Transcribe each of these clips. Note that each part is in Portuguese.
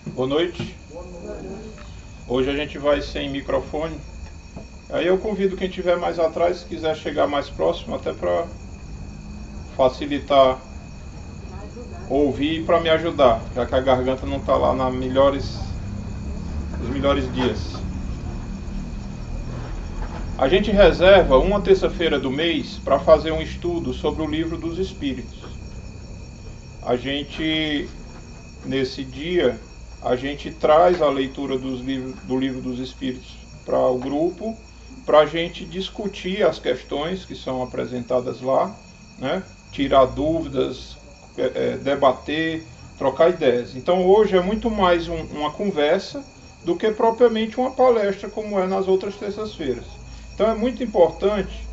Boa noite. Hoje a gente vai sem microfone. Aí eu convido quem estiver mais atrás, se quiser chegar mais próximo, até para facilitar ouvir e para me ajudar, já que a garganta não está lá nos melhores dias. A gente reserva uma terça-feira do mês para fazer um estudo sobre o Livro dos Espíritos. Nesse dia, a gente traz a leitura do Livro dos Espíritos para o grupo, para a gente discutir as questões que são apresentadas lá, né? Tirar dúvidas, debater, trocar ideias. Então hoje é muito mais uma conversa do que propriamente uma palestra como é nas outras terças-feiras. Então é muito importante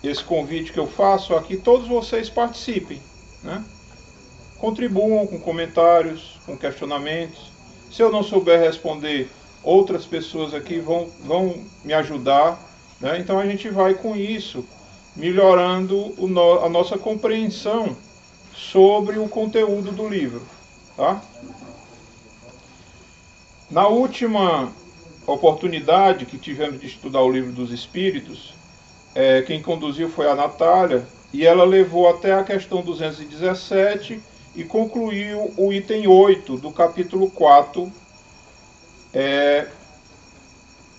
esse convite que eu faço aqui, todos vocês participem, né? Contribuam com comentários, com questionamentos. Se eu não souber responder, outras pessoas aqui vão me ajudar, né? Então a gente vai com isso melhorando a nossa compreensão sobre o conteúdo do livro, tá? Na última oportunidade que tivemos de estudar o Livro dos Espíritos, quem conduziu foi a Natália, e ela levou até a questão 217 e concluiu o item 8 do capítulo 4,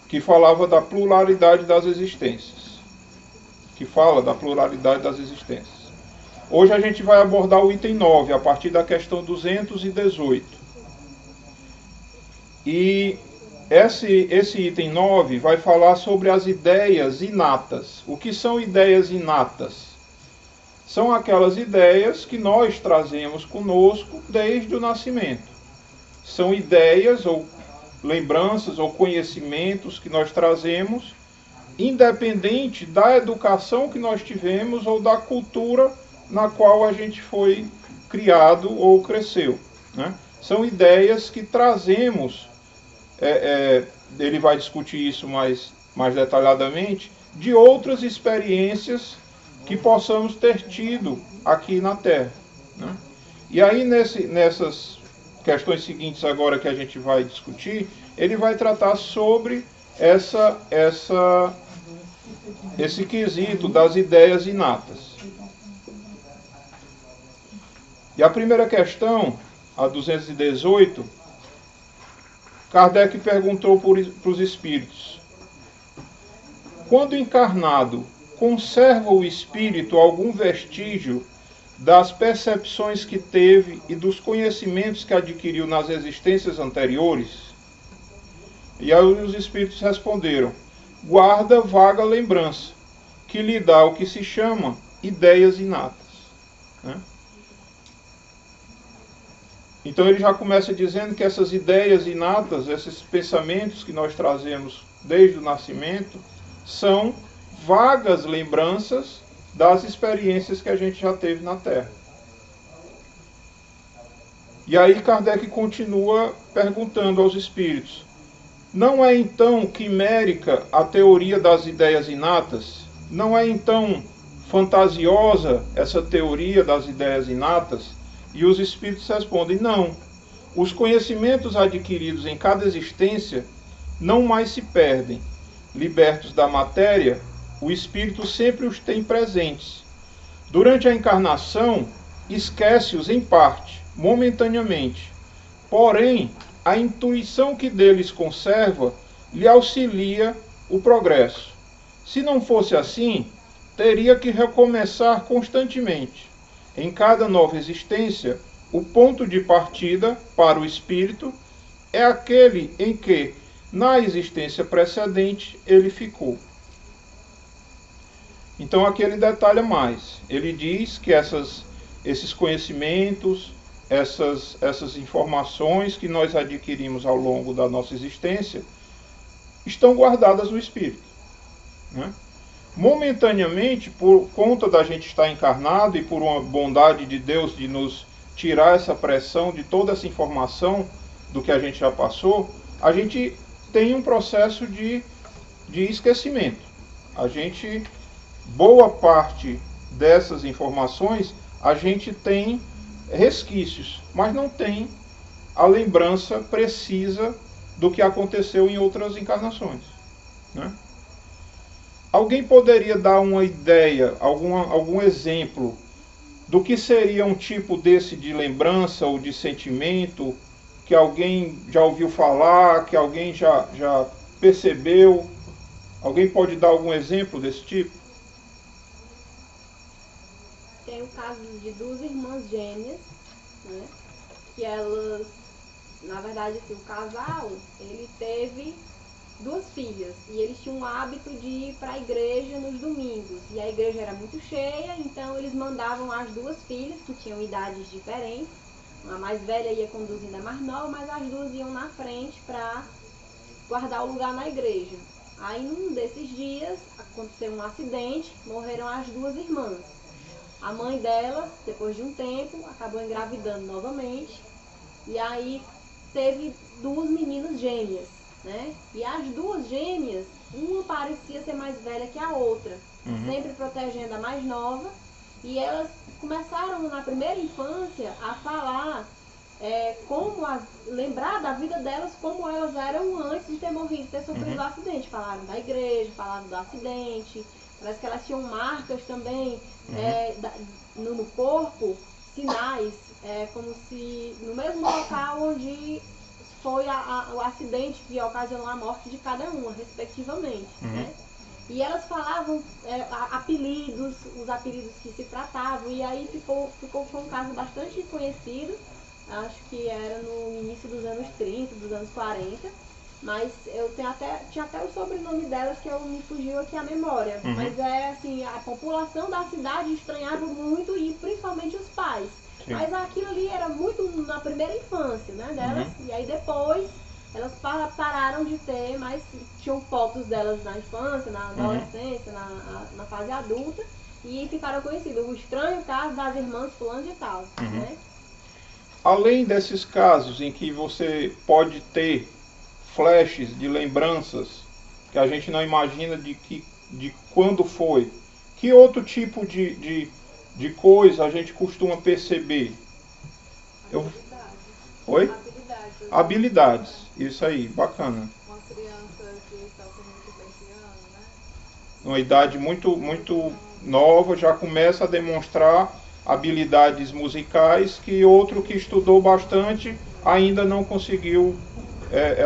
que falava da pluralidade das existências. Hoje a gente vai abordar o item 9, a partir da questão 218. E esse item 9 vai falar sobre as ideias inatas. O que são ideias inatas? São aquelas ideias que nós trazemos conosco desde o nascimento. São ideias ou lembranças ou conhecimentos que nós trazemos, independente da educação que nós tivemos ou da cultura na qual a gente foi criado ou cresceu, né? São ideias que trazemos, ele vai discutir isso mais detalhadamente, de outras experiências que possamos ter tido aqui na Terra, né? E aí nessas questões seguintes agora que a gente vai discutir, ele vai tratar sobre esse quesito das ideias inatas. E a primeira questão, a 218, Kardec perguntou para os espíritos: quando encarnado, conserva o espírito algum vestígio das percepções que teve e dos conhecimentos que adquiriu nas existências anteriores? E aí os espíritos responderam: guarda vaga lembrança, que lhe dá o que se chama ideias inatas, né? Então ele já começa dizendo que essas ideias inatas, esses pensamentos que nós trazemos desde o nascimento, são vagas lembranças das experiências que a gente já teve na Terra. E aí Kardec continua perguntando aos espíritos: não é então quimérica a teoria das ideias inatas? Não é então fantasiosa essa teoria das ideias inatas? E os espíritos respondem: não. Os conhecimentos adquiridos em cada existência não mais se perdem. Libertos da matéria, o espírito sempre os tem presentes. Durante a encarnação, esquece-os em parte, momentaneamente. Porém, a intuição que deles conserva lhe auxilia o progresso. Se não fosse assim, teria que recomeçar constantemente. Em cada nova existência, o ponto de partida para o espírito é aquele em que, na existência precedente, ele ficou. Então aqui ele detalha mais. Ele diz que esses conhecimentos, essas informações que nós adquirimos ao longo da nossa existência, estão guardadas no espírito, né? Momentaneamente, por conta da gente estar encarnado e por uma bondade de Deus de nos tirar essa pressão de toda essa informação do que a gente já passou, a gente tem um processo de esquecimento. Boa parte dessas informações, a gente tem resquícios, mas não tem a lembrança precisa do que aconteceu em outras encarnações, né? Alguém poderia dar uma ideia, algum exemplo do que seria um tipo desse de lembrança ou de sentimento que alguém já ouviu falar, que alguém já percebeu? Alguém pode dar algum exemplo desse tipo? Tem o caso de duas irmãs gêmeas, né? Que elas, na verdade, assim, o casal, ele teve duas filhas e eles tinham o hábito de ir para a igreja nos domingos, e a igreja era muito cheia, então eles mandavam as duas filhas, que tinham idades diferentes, a mais velha ia conduzindo a mais nova, mas as duas iam na frente para guardar o lugar na igreja. Aí num desses dias aconteceu um acidente, morreram as duas irmãs. A mãe dela, depois de um tempo, acabou engravidando novamente, e aí teve duas meninas gêmeas, né? E as duas gêmeas, uma parecia ser mais velha que a outra, sempre protegendo a mais nova, e elas começaram na primeira infância a falar lembrar da vida delas como elas eram antes de ter morrido, ter sofrido o acidente. Falaram da igreja, falaram do acidente, parece que elas tinham marcas também no corpo, sinais, como se no mesmo local onde foi o acidente que ocasionou a morte de cada uma, respectivamente, né? E elas falavam apelidos, os apelidos que se tratavam, e aí foi um caso bastante conhecido, acho que era no início dos anos 30, dos anos 40, mas eu tinha até o sobrenome delas que me fugiu aqui a memória, mas assim, a população da cidade estranhava muito, e principalmente os pais. Sim. Mas aquilo ali era muito na primeira infância, né, delas, e aí depois elas pararam de ter, mas tinham fotos delas na infância, na adolescência, na fase adulta, e ficaram conhecidas. O estranho caso das irmãs fulano de tal, né? Além desses casos em que você pode ter flashes de lembranças que a gente não imagina de quando foi, que outro tipo de coisa a gente costuma perceber? Oi? Habilidades, isso aí, bacana. Uma criança que está com muito 20 anos, né? Uma idade muito nova, já começa a demonstrar habilidades musicais que outro que estudou bastante ainda não conseguiu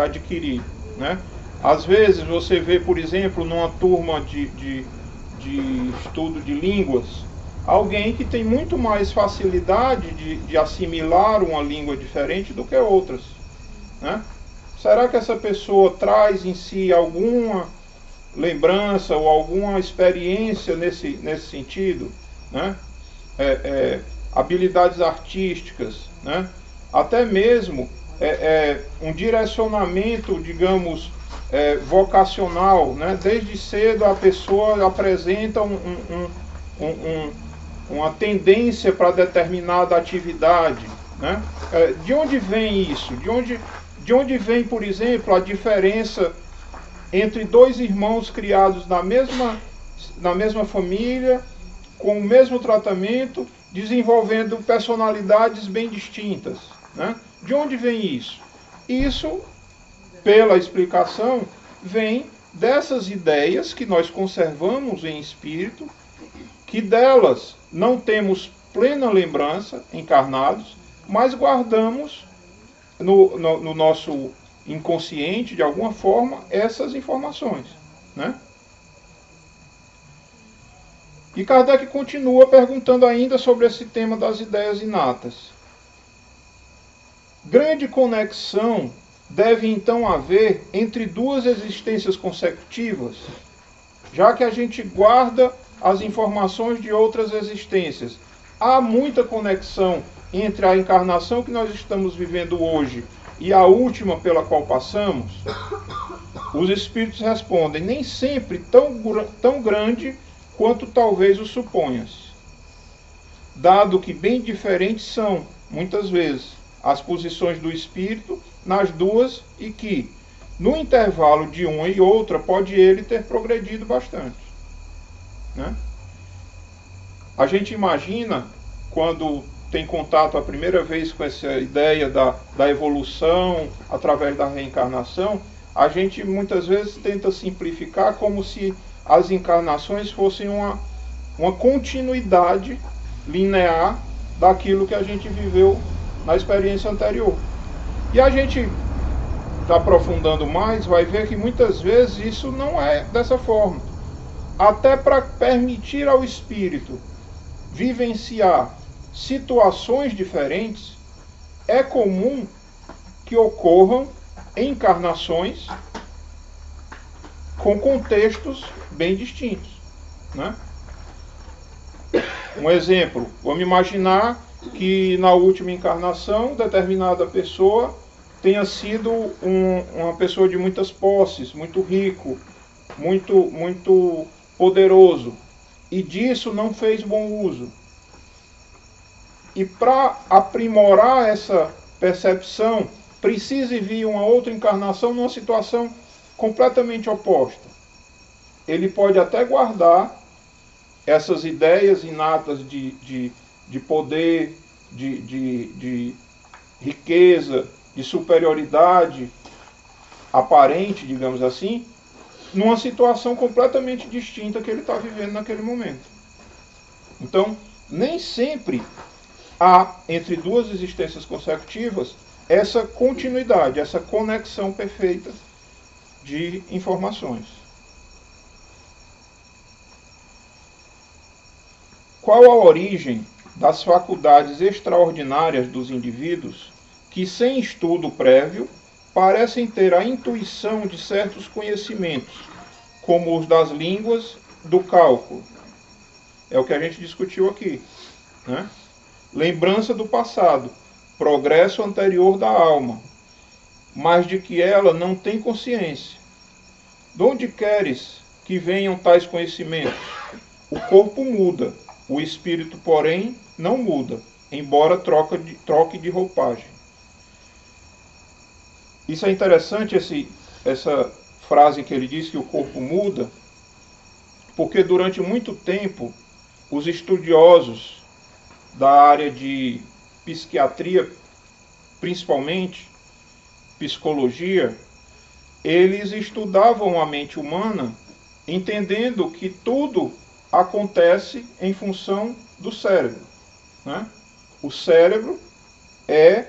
adquirir, né? Às vezes você vê, por exemplo, numa turma de estudo de línguas, alguém que tem muito mais facilidade de assimilar uma língua diferente do que outras, né? Será que essa pessoa traz em si alguma lembrança ou alguma experiência nesse sentido, né? Habilidades artísticas, né? Até mesmo um direcionamento, digamos, vocacional, né? Desde cedo a pessoa apresenta uma tendência para determinada atividade, né? De onde vem isso? De onde vem, por exemplo, a diferença entre dois irmãos criados na mesma família, com o mesmo tratamento, desenvolvendo personalidades bem distintas, né? De onde vem isso? Isso, pela explicação, vem dessas ideias que nós conservamos em espírito, que delas não temos plena lembrança encarnados, mas guardamos no nosso inconsciente, de alguma forma, essas informações, né? E Kardec continua perguntando ainda sobre esse tema das ideias inatas. Grande conexão deve então haver entre duas existências consecutivas, já que a gente guarda as informações de outras existências. Há muita conexão entre a encarnação que nós estamos vivendo hoje e a última pela qual passamos? Os espíritos respondem: nem sempre tão grande quanto talvez o suponhas, dado que bem diferentes são, muitas vezes, as posições do espírito nas duas, e que, no intervalo de uma e outra, pode ele ter progredido bastante, né? A gente imagina, quando tem contato a primeira vez com essa ideia da evolução através da reencarnação, a gente muitas vezes tenta simplificar como se as encarnações fossem uma continuidade linear daquilo que a gente viveu na experiência anterior. E a gente, aprofundando mais, vai ver que muitas vezes isso não é dessa forma. Até para permitir ao espírito vivenciar situações diferentes, é comum que ocorram encarnações com contextos bem distintos, né? Um exemplo, vamos imaginar que na última encarnação determinada pessoa tenha sido uma pessoa de muitas posses, muito rico, muito poderoso, e disso não fez bom uso. E para aprimorar essa percepção, precisa vir uma outra encarnação numa situação completamente oposta. Ele pode até guardar essas ideias inatas de poder, de riqueza, de superioridade aparente, digamos assim, numa situação completamente distinta que ele está vivendo naquele momento. Então, nem sempre há, entre duas existências consecutivas, essa continuidade, essa conexão perfeita de informações. Qual a origem das faculdades extraordinárias dos indivíduos que, sem estudo prévio, parecem ter a intuição de certos conhecimentos, como os das línguas, do cálculo? É o que a gente discutiu aqui, né? Lembrança do passado, progresso anterior da alma, mas de que ela não tem consciência. De onde queres que venham tais conhecimentos? O corpo muda, o espírito, porém, não muda, embora troque de roupagem. Isso é interessante, essa frase que ele diz que o corpo muda, porque durante muito tempo os estudiosos da área de psiquiatria, principalmente psicologia, eles estudavam a mente humana entendendo que tudo acontece em função do cérebro, né? O cérebro é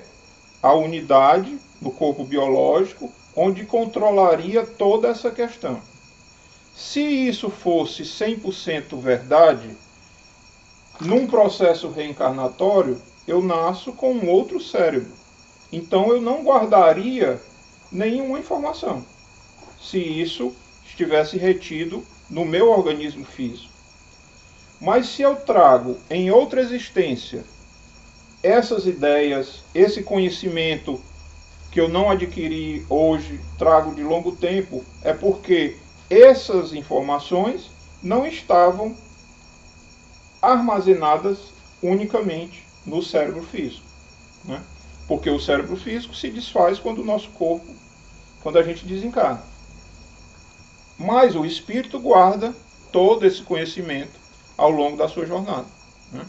a unidade do corpo biológico onde controlaria toda essa questão. Se isso fosse 100% verdade, num processo reencarnatório, eu nasço com um outro cérebro. Então eu não guardaria nenhuma informação, se isso estivesse retido no meu organismo físico. Mas se eu trago em outra existência essas ideias, esse conhecimento que eu não adquiri hoje, trago de longo tempo, é porque essas informações não estavam armazenadas unicamente no cérebro físico, né? Porque o cérebro físico se desfaz quando a gente desencarna. Mas o espírito guarda todo esse conhecimento ao longo da sua jornada, né?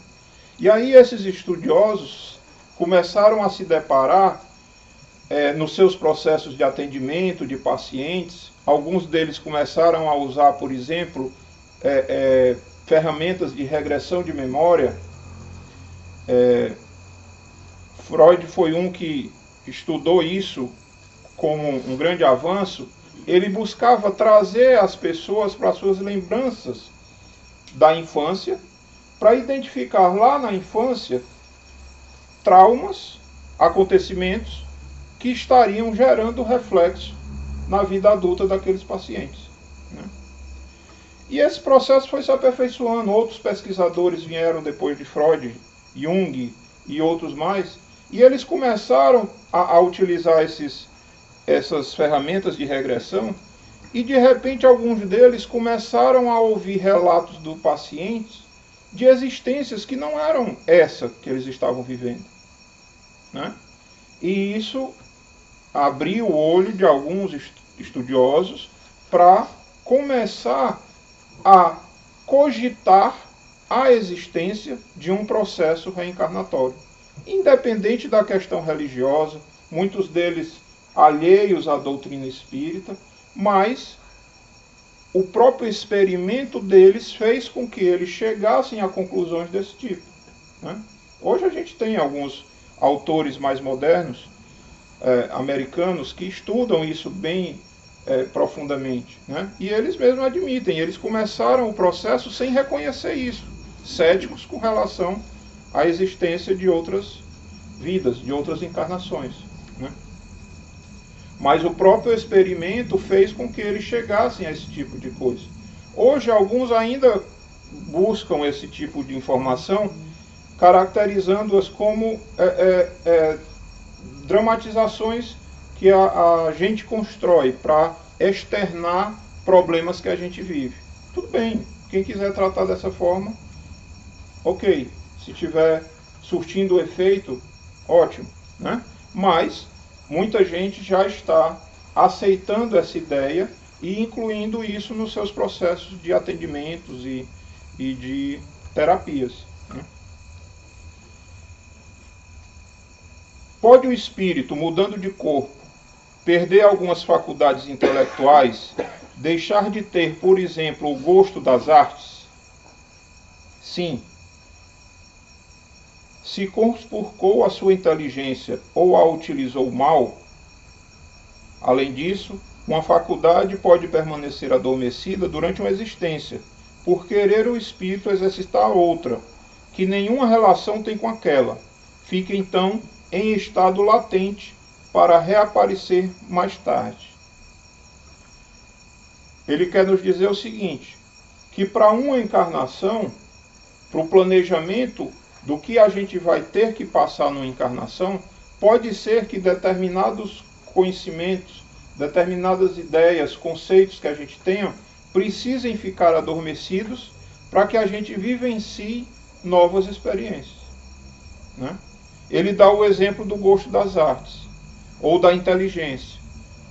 E aí esses estudiosos começaram a se deparar nos seus processos de atendimento de pacientes. Alguns deles começaram a usar, por exemplo, ferramentas de regressão de memória. Freud foi um que estudou isso como um grande avanço. Ele buscava trazer as pessoas para suas lembranças da infância, para identificar lá na infância traumas, acontecimentos que estariam gerando reflexo na vida adulta daqueles pacientes, né? E esse processo foi se aperfeiçoando. Outros pesquisadores vieram depois de Freud, Jung e outros mais, e eles começaram a utilizar essas ferramentas de regressão, e de repente alguns deles começaram a ouvir relatos do paciente de existências que não eram essa que eles estavam vivendo, né? E isso abriu o olho de alguns estudiosos para começar a cogitar a existência de um processo reencarnatório. Independente da questão religiosa, muitos deles alheios à doutrina espírita, mas o próprio experimento deles fez com que eles chegassem a conclusões desse tipo, né? Hoje a gente tem alguns autores mais modernos, americanos, que estudam isso bem profundamente, né? E eles mesmos admitem, eles começaram o processo sem reconhecer isso, céticos com relação à existência de outras vidas, de outras encarnações, né? Mas o próprio experimento fez com que eles chegassem a esse tipo de coisa. Hoje, alguns ainda buscam esse tipo de informação, caracterizando-as como dramatizações que a gente constrói para externar problemas que a gente vive. Tudo bem, quem quiser tratar dessa forma, ok. Se tiver surtindo efeito, ótimo, né? Mas muita gente já está aceitando essa ideia e incluindo isso nos seus processos de atendimentos e de terapias, né? Pode o espírito, mudando de corpo, perder algumas faculdades intelectuais, deixar de ter, por exemplo, o gosto das artes? Sim. Se conspurcou a sua inteligência ou a utilizou mal, além disso, uma faculdade pode permanecer adormecida durante uma existência, por querer o espírito exercitar outra, que nenhuma relação tem com aquela. Fica então em estado latente para reaparecer mais tarde. Ele quer nos dizer o seguinte, que para uma encarnação, para o planejamento do que a gente vai ter que passar numa encarnação, pode ser que determinados conhecimentos, determinadas ideias, conceitos que a gente tenha, precisem ficar adormecidos para que a gente vivencie novas experiências, né? Ele dá o exemplo do gosto das artes, ou da inteligência.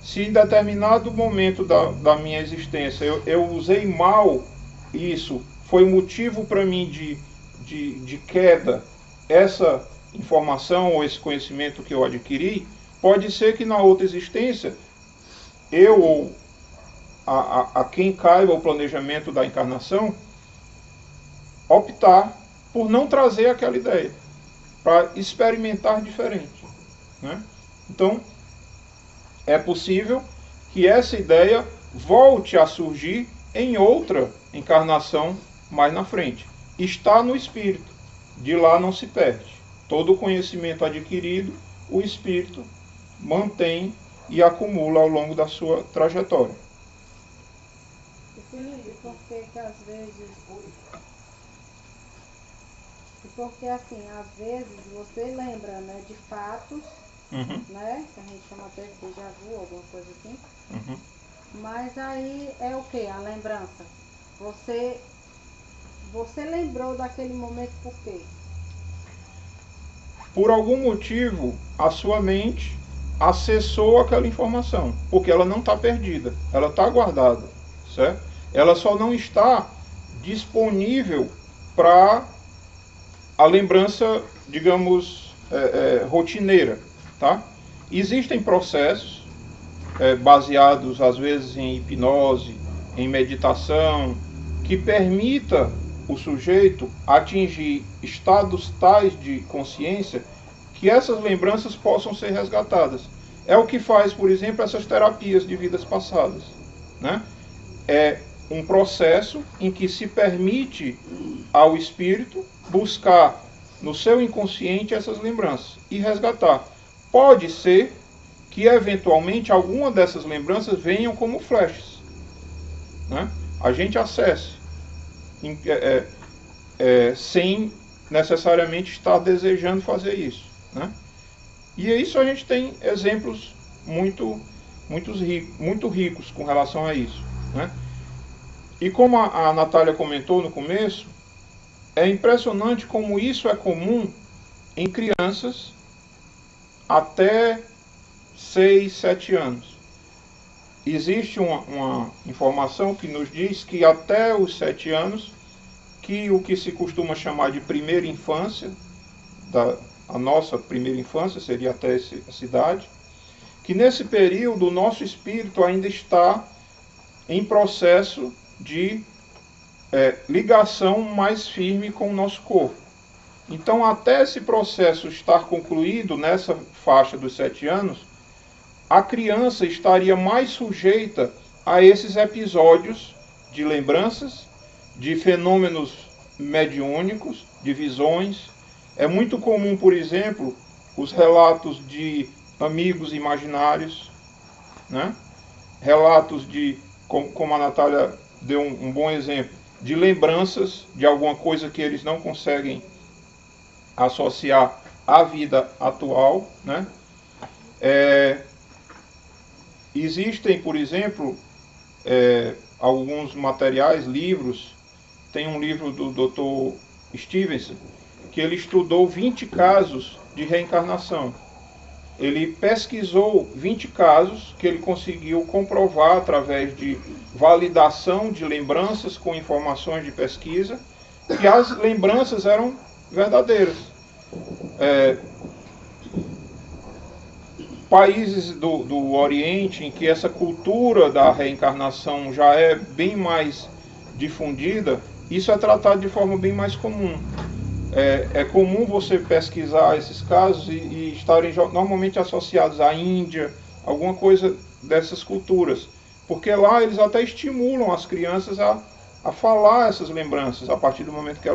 Se em determinado momento da minha existência eu usei mal isso, foi motivo para mim de queda, essa informação ou esse conhecimento que eu adquiri, pode ser que na outra existência, eu ou a quem caiba o planejamento da encarnação, optar por não trazer aquela ideia, para experimentar diferente, né? Então, é possível que essa ideia volte a surgir em outra encarnação mais na frente. Está no espírito, de lá não se perde. Todo o conhecimento adquirido, o espírito mantém e acumula ao longo da sua trajetória. Porque assim, às vezes você lembra, né, de fatos, né, que a gente chama até de déjà vu, alguma coisa assim, mas aí é o que? A lembrança. Você lembrou daquele momento por quê? Por algum motivo, a sua mente acessou aquela informação, porque ela não está perdida, ela está guardada, certo? Ela só não está disponível para a lembrança, digamos, rotineira, tá? Existem processos baseados, às vezes, em hipnose, em meditação, que permita o sujeito atingir estados tais de consciência que essas lembranças possam ser resgatadas. É o que faz, por exemplo, essas terapias de vidas passadas, né? É um processo em que se permite ao espírito buscar no seu inconsciente essas lembranças e resgatar. Pode ser que eventualmente alguma dessas lembranças venham como flashes, né? A gente acesse sem necessariamente estar desejando fazer isso, né? E isso a gente tem exemplos muito ricos com relação a isso, né? E como a Natália comentou no começo, é impressionante como isso é comum em crianças até 6, 7 anos. Existe uma informação que nos diz que até os 7 anos que o que se costuma chamar de primeira infância, a nossa primeira infância seria até essa idade, que nesse período o nosso espírito ainda está em processo de ligação mais firme com o nosso corpo. Então, até esse processo estar concluído nessa faixa dos 7 anos, a criança estaria mais sujeita a esses episódios de lembranças, de fenômenos mediúnicos, de visões. É muito comum, por exemplo, os relatos de amigos imaginários, né? Relatos de, como a Natália deu um bom exemplo, de lembranças de alguma coisa que eles não conseguem associar à vida atual, né? Existem, por exemplo, alguns materiais, livros. Tem um livro do Dr. Stevenson, que ele estudou 20 casos de reencarnação. Ele pesquisou 20 casos que ele conseguiu comprovar através de validação de lembranças com informações de pesquisa, que as lembranças eram verdadeiras. Países do Oriente, em que essa cultura da reencarnação já é bem mais difundida, isso é tratado de forma bem mais comum. É comum você pesquisar esses casos e estarem normalmente associados à Índia, alguma coisa dessas culturas. Porque lá eles até estimulam as crianças a falar essas lembranças, a partir do momento que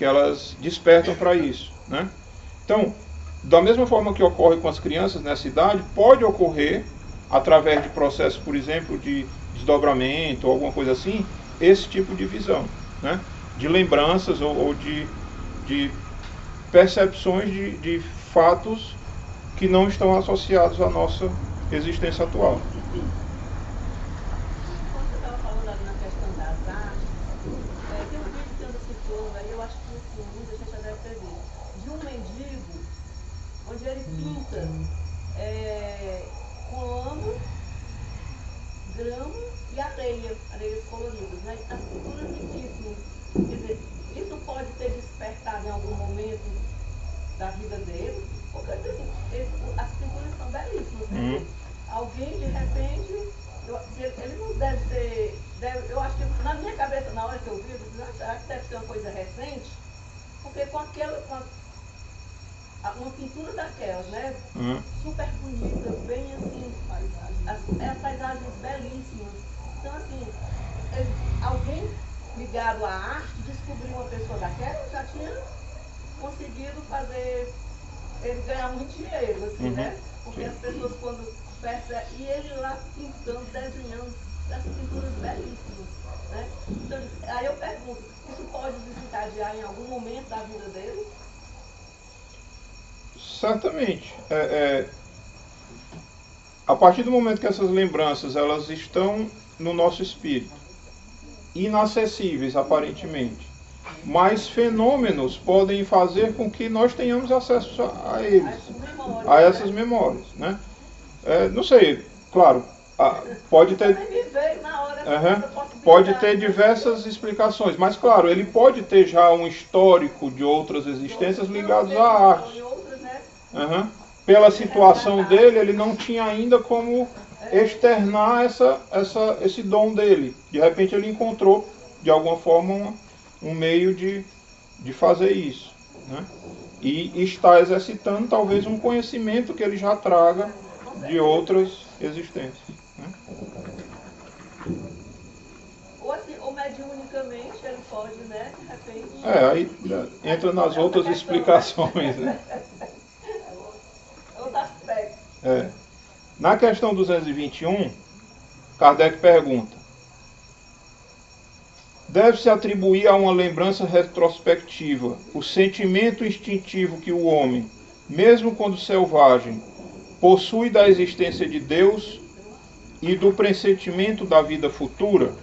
elas despertam para isso, né? Então, da mesma forma que ocorre com as crianças nessa idade, pode ocorrer, através de processos, por exemplo, de desdobramento ou alguma coisa assim, esse tipo de visão, né? De lembranças ou de percepções de fatos que não estão associados à nossa existência atual. Quando você estava falando ali na questão das artes, tem um vídeo que anda circulando aí, eu acho que assim, muita gente já deve ter visto, de um mendigo, onde ele pinta com lama, grama e areias coloridas, né? As pinturas riquíssimas. Quer dizer, isso pode ter despertado em algum momento da vida dele, porque assim, as pinturas são belíssimas, né? Alguém de repente, ele não deve ter, eu acho que na minha cabeça, na hora que eu vi, eu disse, será que deve ser uma coisa recente? Porque com uma pintura daquelas, né? Super bonita, bem assim, as paisagens belíssimas. Então assim, alguém ligado à arte descobriu uma pessoa daquela, já tinha conseguido fazer ele ganhar muito dinheiro, assim, né? Porque as pessoas quando percebem, e ele lá pintando, desenhando essas pinturas belíssimas, né? Então, aí eu pergunto, isso pode desencadear em algum momento da vida dele? Certamente. A partir do momento que essas lembranças elas estão no nosso espírito, inacessíveis aparentemente, mas fenômenos podem fazer com que nós tenhamos acesso a eles, a essas memórias, né? Não sei, claro, pode ter diversas explicações, mas claro, ele pode ter já um histórico de outras existências ligadas à arte. Pela situação dele, ele não tinha ainda como externar esse dom dele. De repente ele encontrou, de alguma forma, um meio de fazer isso, né? E está exercitando talvez um conhecimento que ele já traga de outras existências, né? Ou mediunicamente ele pode, né, de repente... Aí entra nas outras explicações, né? Outro aspecto. Na questão 221, Kardec pergunta: deve-se atribuir a uma lembrança retrospectiva o sentimento instintivo que o homem, mesmo quando selvagem, possui da existência de Deus e do pressentimento da vida futura?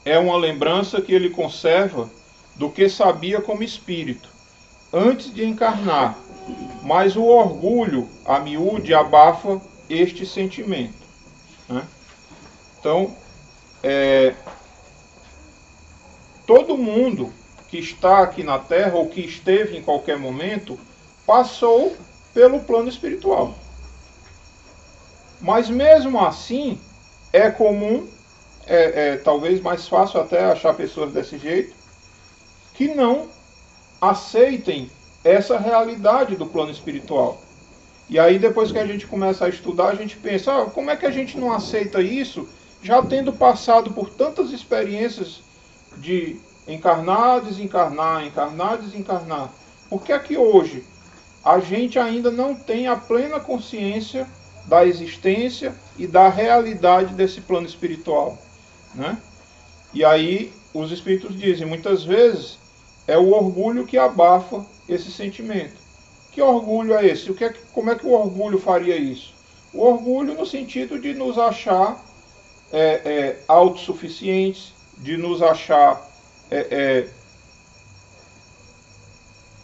É uma lembrança que ele conserva do que sabia como espírito, antes de encarnar, mas o orgulho, a miúde, abafa este sentimento. né? Então, todo mundo que está aqui na Terra, ou que esteve em qualquer momento, passou pelo plano espiritual. Mas mesmo assim, é comum, talvez mais fácil até achar pessoas desse jeito, que não aceitem essa realidade do plano espiritual. E aí depois que a gente começa a estudar, a gente pensa, como é que a gente não aceita isso, já tendo passado por tantas experiências de encarnar, desencarnar, encarnar, desencarnar? Por que é que hoje a gente ainda não tem a plena consciência da existência e da realidade desse plano espiritual, né? E aí os espíritos dizem, muitas vezes é o orgulho que abafa esse sentimento. Que orgulho é esse? Como é que o orgulho faria isso? O orgulho no sentido de nos achar autossuficientes, de nos achar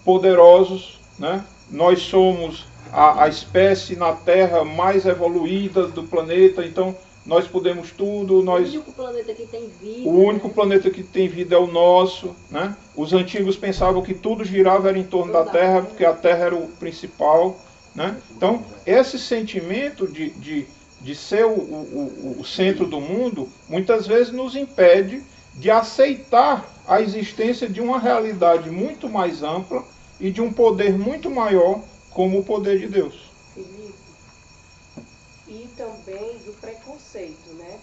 poderosos, né? Nós somos a espécie na Terra mais evoluída do planeta, então nós podemos tudo. O único planeta que tem vida. O único planeta que tem vida é o nosso, né? Os antigos pensavam que tudo girava era em torno da Terra, porque a Terra era o principal, né? Então, esse sentimento de ser o centro do mundo, muitas vezes nos impede de aceitar a existência de uma realidade muito mais ampla e de um poder muito maior como o poder de Deus. Felipe, e também do preconceito, né?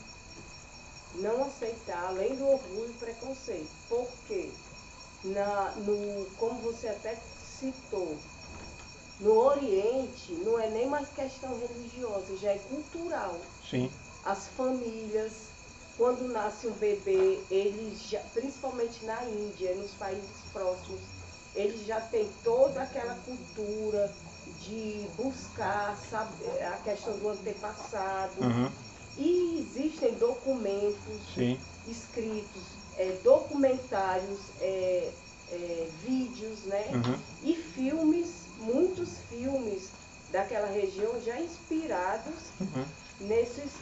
Não aceitar, além do orgulho e preconceito. Porque, como você até citou, no Oriente não é nem mais questão religiosa, já é cultural. Sim. As famílias, quando nasce um bebê, eles já, principalmente na Índia, nos países próximos, eles já têm toda aquela cultura de buscar saber a questão do antepassado. Uhum. E existem documentos Sim. escritos, documentários, vídeos, né? Uhum. E filmes, muitos filmes daquela região já inspirados nesses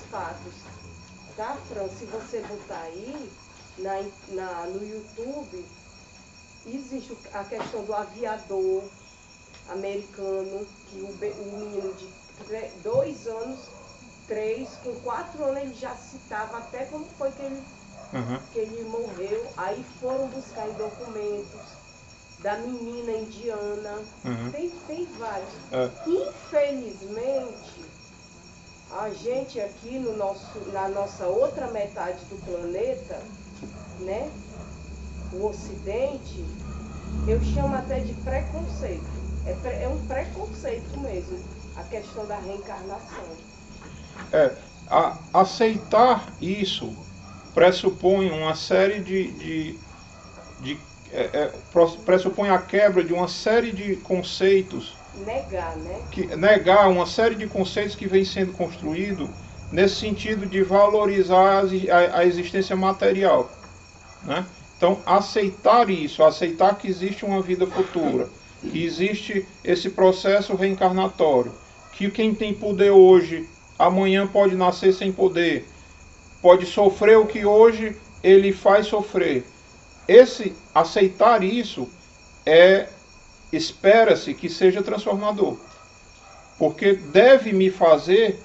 fatos. Tá, Fran? Se você botar aí no YouTube, existe a questão do aviador americano, que o menino de 2 anos, 3, com 4 anos ele já citava até como foi que ele morreu. Aí foram buscar em documentos da menina indiana. Tem vários. Infelizmente, a gente aqui na nossa outra metade do planeta, né, o Ocidente, eu chamo até de preconceito. É um preconceito mesmo, a questão da reencarnação. Aceitar isso pressupõe uma série pressupõe a quebra de uma série de conceitos. Negar, né? Negar uma série de conceitos que vem sendo construído nesse sentido de valorizar a existência material, né? Então, aceitar isso, aceitar que existe uma vida futura, que existe esse processo reencarnatório, que quem tem poder hoje, amanhã pode nascer sem poder, pode sofrer o que hoje ele faz sofrer. Aceitar isso espera-se que seja transformador, porque deve me fazer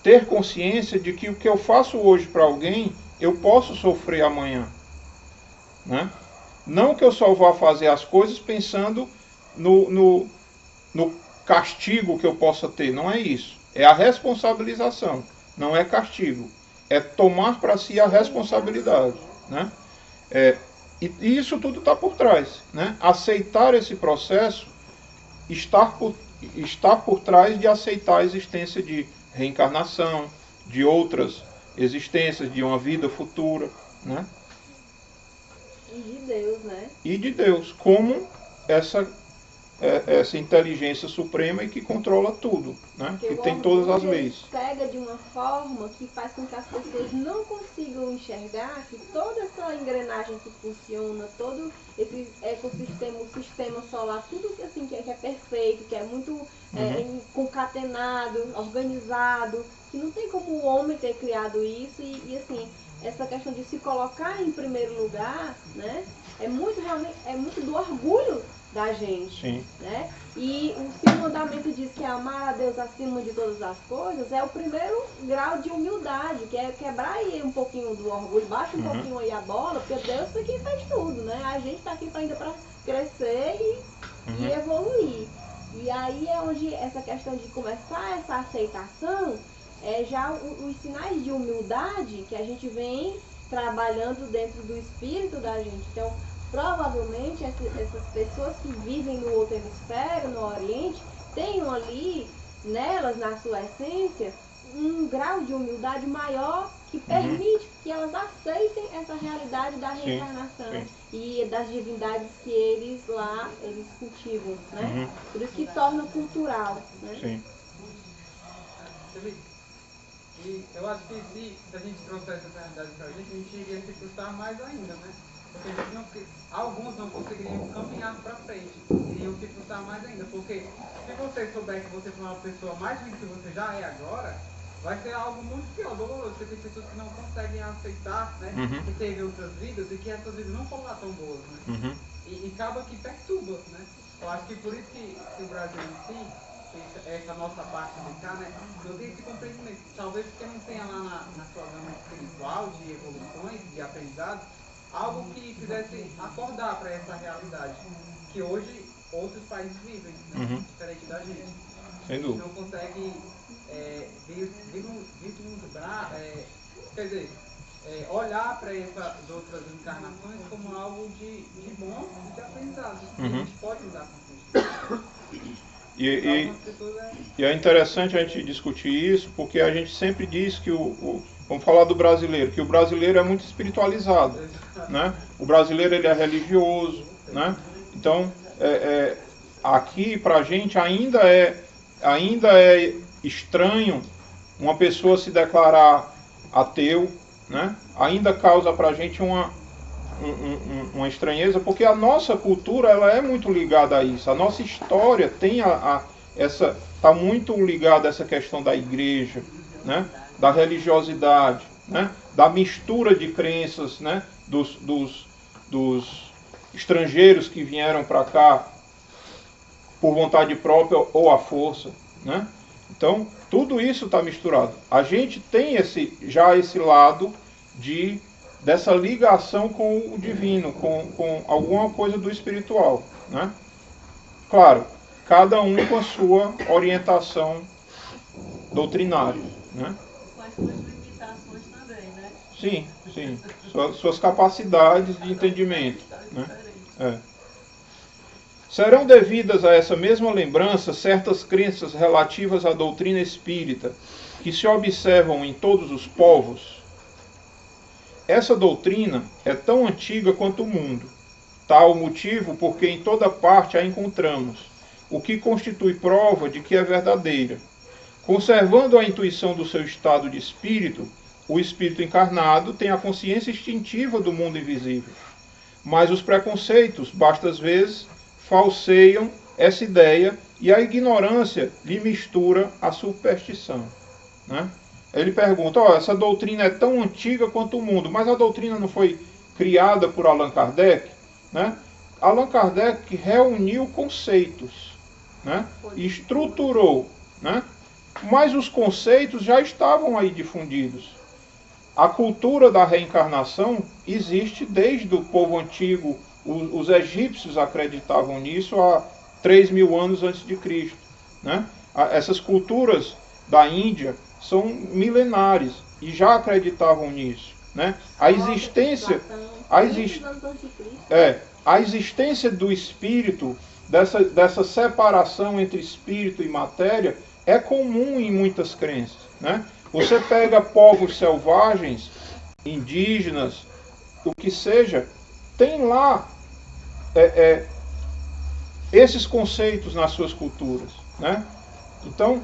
ter consciência de que o que eu faço hoje para alguém, eu posso sofrer amanhã, né? Não que eu só vá fazer as coisas pensando no castigo que eu possa ter, não é isso. É a responsabilização, não é castigo. É tomar para si a responsabilidade, né? E isso tudo está por trás, né? Aceitar esse processo, estar por trás de aceitar a existência de reencarnação, de outras existências, de uma vida futura, né? E de Deus, né? E de Deus, como essa inteligência suprema e que controla tudo, né? Que tem todas as leis. Pega de uma forma que faz com que as pessoas não consigam enxergar que toda essa engrenagem que funciona, todo esse ecossistema, o sistema solar, tudo assim, que é perfeito, que é muito concatenado, organizado, que não tem como o homem ter criado isso e assim, essa questão de se colocar em primeiro lugar, né, é muito do orgulho da gente. Sim. Né? E o mandamento diz que amar a Deus acima de todas as coisas é o primeiro grau de humildade, que é quebrar aí um pouquinho do orgulho, baixa um pouquinho aí a bola, porque Deus foi quem fez tudo, né? A gente está aqui ainda para crescer e evoluir. E aí é onde essa questão de começar essa aceitação é já os sinais de humildade que a gente vem trabalhando dentro do espírito da gente. Então, provavelmente essas pessoas que vivem no outro hemisfério, no Oriente, tenham ali, nelas, na sua essência, um grau de humildade maior que permite que elas aceitem essa realidade da reencarnação e das divindades que eles cultivam, né? Por isso que torna cultural, né? Sim. E eu acho que se a gente trouxesse essa realidade pra gente iria se frustrar mais ainda, né? Porque alguns não conseguiriam caminhar para frente, iriam se frustrar mais ainda, porque se você souber que você foi uma pessoa mais ruim que você já é agora, vai ser algo muito pior, doloroso, porque tem pessoas que não conseguem aceitar, né, que teve outras vidas e que essas vidas não foram lá tão boas, né, e acaba que perturba, né. Eu acho que por isso que o Brasil em si, essa nossa parte de cá, né, não tem esse compreendimento, talvez porque não tenha lá na sua gama espiritual de evoluções, de aprendizado, algo que fizesse acordar para essa realidade, que hoje outros países vivem, né? Diferente da gente. Sem dúvida. Não consegue vislumbrar, quer dizer, olhar para essas outras encarnações como algo de bom e de aprendizado. A gente pode mudar com isso. E é interessante a gente discutir isso, porque a gente sempre diz que vamos falar do brasileiro, que o brasileiro é muito espiritualizado, né? O brasileiro ele é religioso, né? Então, aqui pra gente ainda é estranho uma pessoa se declarar ateu, né? Ainda causa pra gente uma estranheza, porque a nossa cultura ela é muito ligada a isso. A nossa história tem está muito ligada a essa questão da igreja, né? Da religiosidade, né? Da mistura de crenças, né? Dos estrangeiros que vieram para cá por vontade própria ou à força, né? Então, tudo isso está misturado. A gente tem já esse lado dessa ligação com o divino, com alguma coisa do espiritual, né? Claro, cada um com a sua orientação doutrinária, né? Com as suas limitações também, né? Sim. Suas capacidades de entendimento, né? Serão devidas a essa mesma lembrança certas crenças relativas à doutrina espírita que se observam em todos os povos. Essa doutrina é tão antiga quanto o mundo, tal motivo porque em toda parte a encontramos, o que constitui prova de que é verdadeira. Conservando a intuição do seu estado de espírito, o espírito encarnado tem a consciência instintiva do mundo invisível. Mas os preconceitos, bastas vezes, falseiam essa ideia e a ignorância lhe mistura a superstição, né? Ele pergunta, essa doutrina é tão antiga quanto o mundo, mas a doutrina não foi criada por Allan Kardec, né? Allan Kardec reuniu conceitos, né? E estruturou, né? Mas os conceitos já estavam aí difundidos. A cultura da reencarnação existe desde o povo antigo. Os egípcios acreditavam nisso há 3.000 anos antes de Cristo, né? Essas culturas da Índia são milenares e já acreditavam nisso, né? A existência do espírito, dessa separação entre espírito e matéria, é comum em muitas crenças, né? Você pega povos selvagens, indígenas, o que seja, tem lá esses conceitos nas suas culturas, né? Então,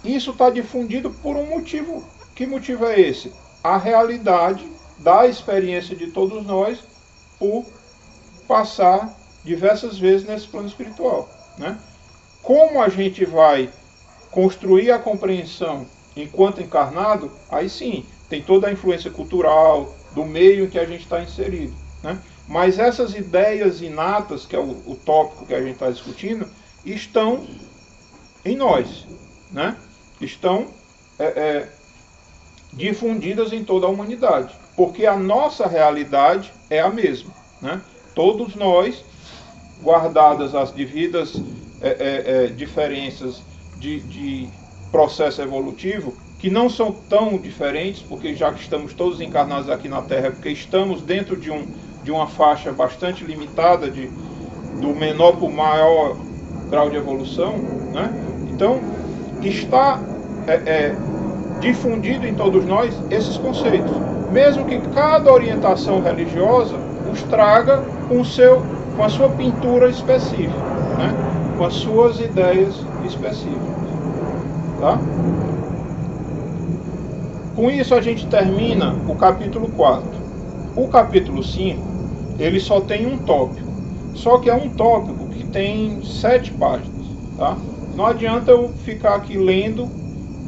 isso está difundido por um motivo. Que motivo é esse? A realidade da experiência de todos nós por passar diversas vezes nesse plano espiritual, né? Como a gente vai construir a compreensão enquanto encarnado, aí sim, tem toda a influência cultural, do meio em que a gente está inserido, né? Mas essas ideias inatas, que é o tópico que a gente está discutindo, estão em nós, né? Estão difundidas em toda a humanidade, porque a nossa realidade é a mesma, né? Todos nós, guardadas as devidas diferenças de processo evolutivo, que não são tão diferentes, porque já que estamos todos encarnados aqui na Terra, porque estamos dentro de uma faixa bastante limitada, do menor para o maior grau de evolução, né? Então, está difundido em todos nós esses conceitos, mesmo que cada orientação religiosa os traga com a sua pintura específica, né? Com as suas ideias específicas. Tá? Com isso a gente termina o capítulo 4. O capítulo 5, ele só tem um tópico. Só que é um tópico que tem 7 páginas. Tá? Não adianta eu ficar aqui lendo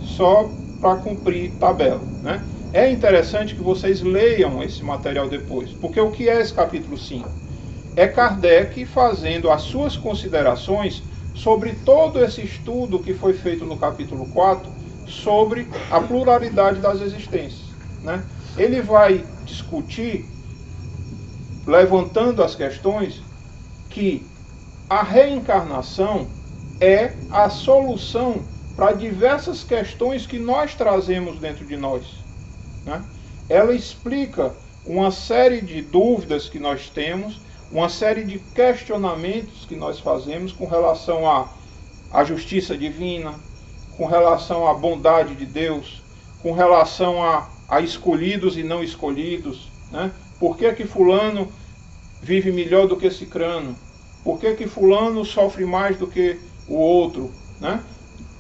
só para cumprir tabela, né? É interessante que vocês leiam esse material depois. Porque o que é esse capítulo 5? É Kardec fazendo as suas considerações sobre todo esse estudo que foi feito no capítulo 4, sobre a pluralidade das existências, né? Ele vai discutir, levantando as questões, que a reencarnação é a solução para diversas questões que nós trazemos dentro de nós, né? Ela explica uma série de dúvidas que nós temos, uma série de questionamentos que nós fazemos com relação à justiça divina, com relação à bondade de Deus, com relação a escolhidos e não escolhidos, né? Por que fulano vive melhor do que cicrano? Por que fulano sofre mais do que o outro, né?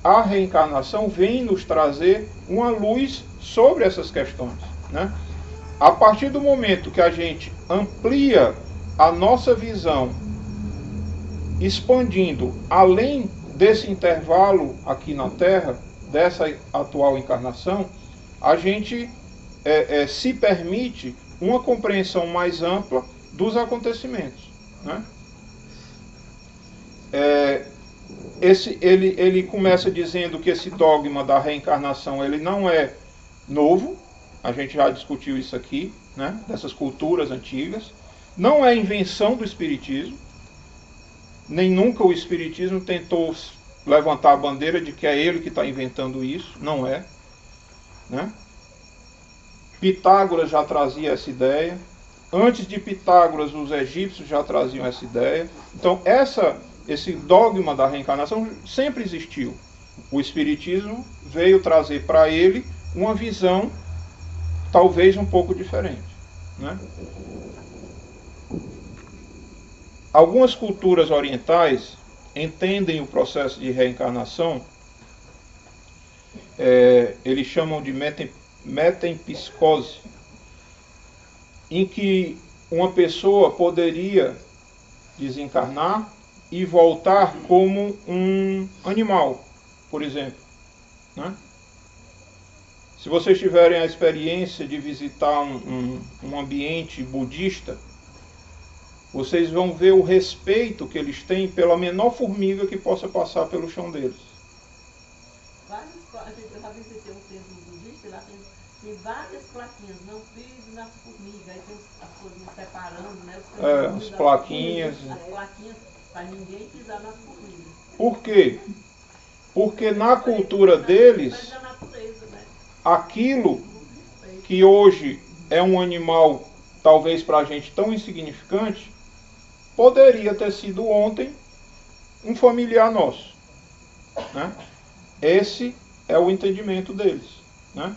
A reencarnação vem nos trazer uma luz sobre essas questões, né? A partir do momento que a gente amplia a nossa visão, expandindo além desse intervalo aqui na Terra, dessa atual encarnação, a gente se permite uma compreensão mais ampla dos acontecimentos, né? Ele começa dizendo que esse dogma da reencarnação ele não é novo, a gente já discutiu isso aqui, né? Dessas culturas antigas. Não é invenção do Espiritismo, nem nunca o Espiritismo tentou levantar a bandeira de que é ele que está inventando isso, não é, né? Pitágoras já trazia essa ideia, antes de Pitágoras os egípcios já traziam essa ideia. Então esse dogma da reencarnação sempre existiu. O Espiritismo veio trazer para ele uma visão talvez um pouco diferente, né? Algumas culturas orientais entendem o processo de reencarnação, eles chamam de metempsicose, em que uma pessoa poderia desencarnar e voltar como um animal, por exemplo, né? Se vocês tiverem a experiência de visitar um ambiente budista, vocês vão ver o respeito que eles têm pela menor formiga que possa passar pelo chão deles. Eu já visitei um templo budista, lá tem várias plaquinhas, não pise nas formigas, aí tem as coisas separando, né? As plaquinhas. As plaquinhas para ninguém pisar nas formigas. Por quê? Porque na cultura deles, aquilo que hoje é um animal, talvez para a gente tão insignificante, poderia ter sido ontem um familiar nosso, né? Esse é o entendimento deles, né?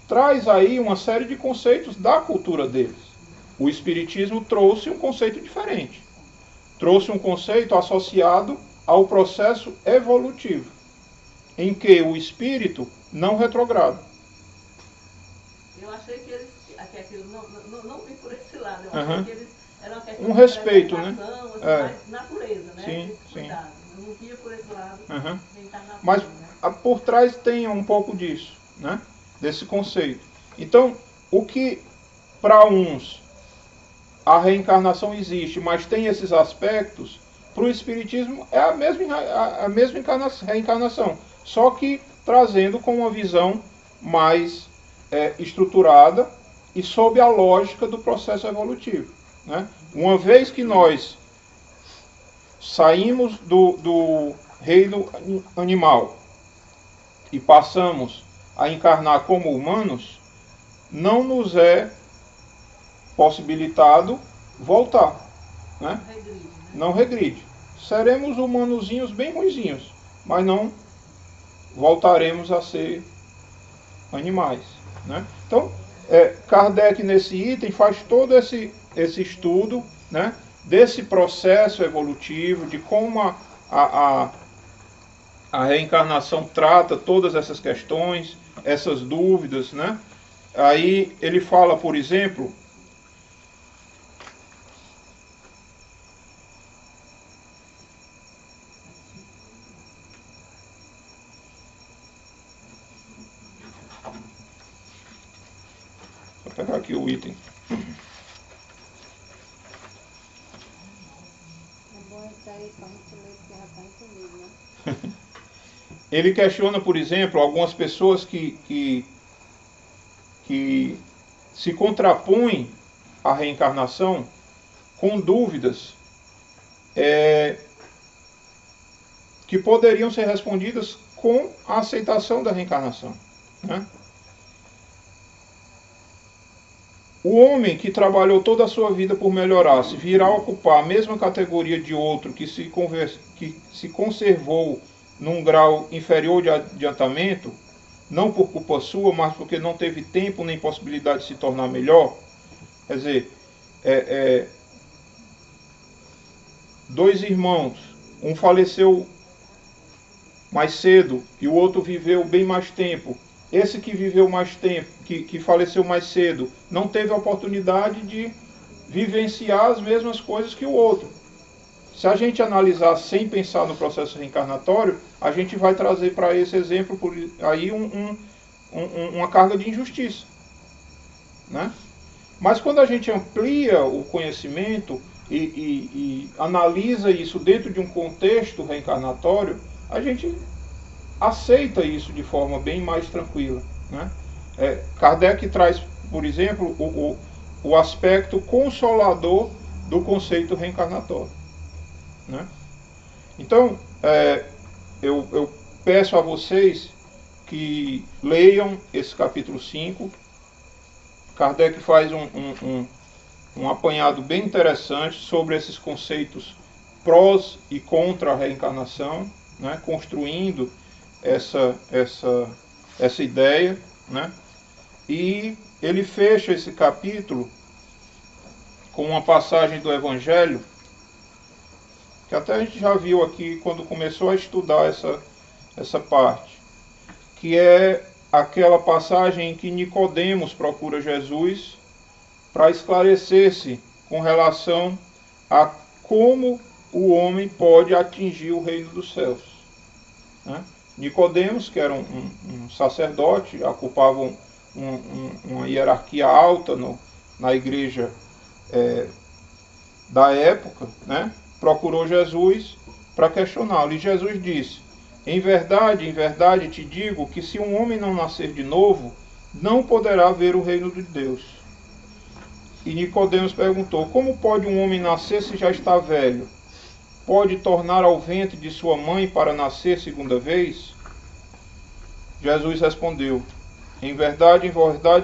Traz aí uma série de conceitos da cultura deles. O Espiritismo trouxe um conceito diferente. Trouxe um conceito associado ao processo evolutivo, em que o espírito não retrograda. Eu achei que eles, aquilo não vi por esse lado, eu achei que eles era uma questão um respeito, né? Assim, mais natureza, né? Sim, sim. Eu não via por esse lado, Mas por trás tenha um pouco disso, né? Desse conceito. Então, o que para uns a reencarnação existe, mas tem esses aspectos, para o Espiritismo é a mesma reencarnação, só que trazendo com uma visão mais estruturada e sob a lógica do processo evolutivo, né? Uma vez que nós saímos do reino animal e passamos a encarnar como humanos, não nos é possibilitado voltar, né? Não regride. Seremos humanozinhos bem ruinzinhos, mas não voltaremos a ser animais, né? Então, Kardec nesse item faz todo esse estudo, né, desse processo evolutivo, de como a reencarnação trata todas essas questões, essas dúvidas, né? Aí ele fala, por exemplo, vou pegar aqui o item. É bom isso aí para muito ler, porque já está entendido, né? Ele questiona, por exemplo, algumas pessoas que se contrapõem à reencarnação com dúvidas que poderiam ser respondidas com a aceitação da reencarnação, né? O homem que trabalhou toda a sua vida por melhorar, se vir a ocupar a mesma categoria de outro que se conservou num grau inferior de adiantamento, não por culpa sua, mas porque não teve tempo nem possibilidade de se tornar melhor. Quer dizer, dois irmãos, um faleceu mais cedo e o outro viveu bem mais tempo. Esse que viveu mais tempo, que faleceu mais cedo, não teve a oportunidade de vivenciar as mesmas coisas que o outro. Se a gente analisar sem pensar no processo reencarnatório, a gente vai trazer para esse exemplo aí uma carga de injustiça, né? Mas quando a gente amplia o conhecimento e analisa isso dentro de um contexto reencarnatório, a gente aceita isso de forma bem mais tranquila, né? Kardec traz, por exemplo, o aspecto consolador do conceito reencarnatório, né? Então, eu peço a vocês que leiam esse capítulo 5. Kardec faz um apanhado bem interessante sobre esses conceitos prós e contra a reencarnação, né? Construindo essa ideia, né? E ele fecha esse capítulo com uma passagem do Evangelho que até a gente já viu aqui quando começou a estudar essa parte, que é aquela passagem em que Nicodemos procura Jesus para esclarecer-se com relação a como o homem pode atingir o reino dos céus, né? Nicodemos, que era um sacerdote, ocupava uma hierarquia alta na igreja da época, né? Procurou Jesus para questioná-lo. E Jesus disse: em verdade te digo que se um homem não nascer de novo, não poderá ver o reino de Deus. E Nicodemos perguntou: como pode um homem nascer se já está velho? Pode tornar ao ventre de sua mãe para nascer segunda vez? Jesus respondeu: em verdade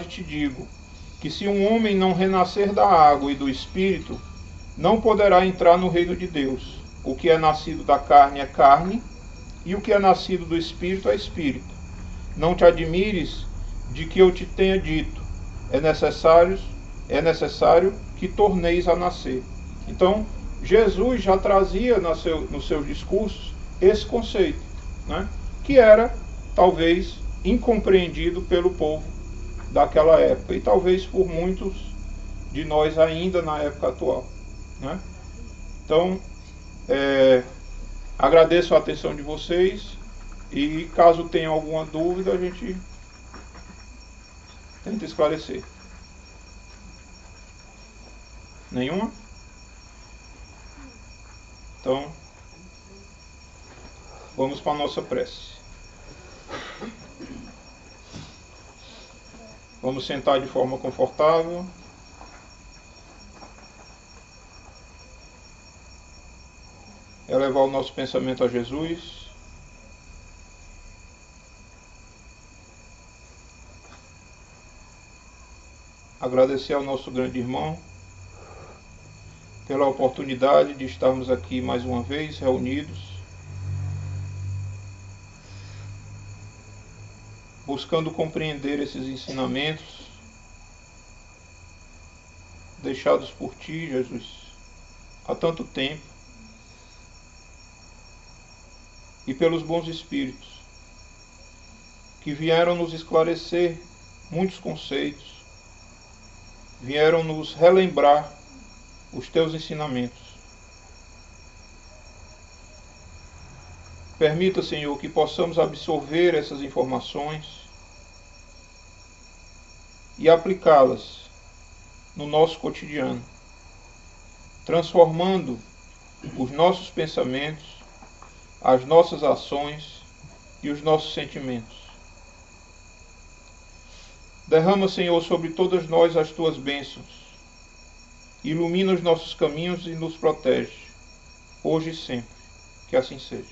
te digo, que se um homem não renascer da água e do Espírito, não poderá entrar no reino de Deus. O que é nascido da carne é carne, e o que é nascido do Espírito é Espírito. Não te admires de que eu te tenha dito, é necessário que torneis a nascer. Então, Jesus já trazia nos seus discursos esse conceito, né? Que era, talvez, incompreendido pelo povo daquela época, e talvez por muitos de nós ainda na época atual, né? Então, agradeço a atenção de vocês E caso tenha alguma dúvida, a gente tenta esclarecer. Nenhuma? Então, vamos para a nossa prece. Vamos sentar de forma confortável. Elevar o nosso pensamento a Jesus. Agradecer ao nosso grande irmão pela oportunidade de estarmos aqui mais uma vez reunidos, buscando compreender esses ensinamentos deixados por Ti, Jesus, há tanto tempo, e pelos bons espíritos que vieram nos esclarecer muitos conceitos, vieram nos relembrar os Teus ensinamentos. Permita, Senhor, que possamos absorver essas informações e aplicá-las no nosso cotidiano, transformando os nossos pensamentos, as nossas ações e os nossos sentimentos. Derrama, Senhor, sobre todas nós as Tuas bênçãos, ilumina os nossos caminhos e nos protege, hoje e sempre. Que assim seja.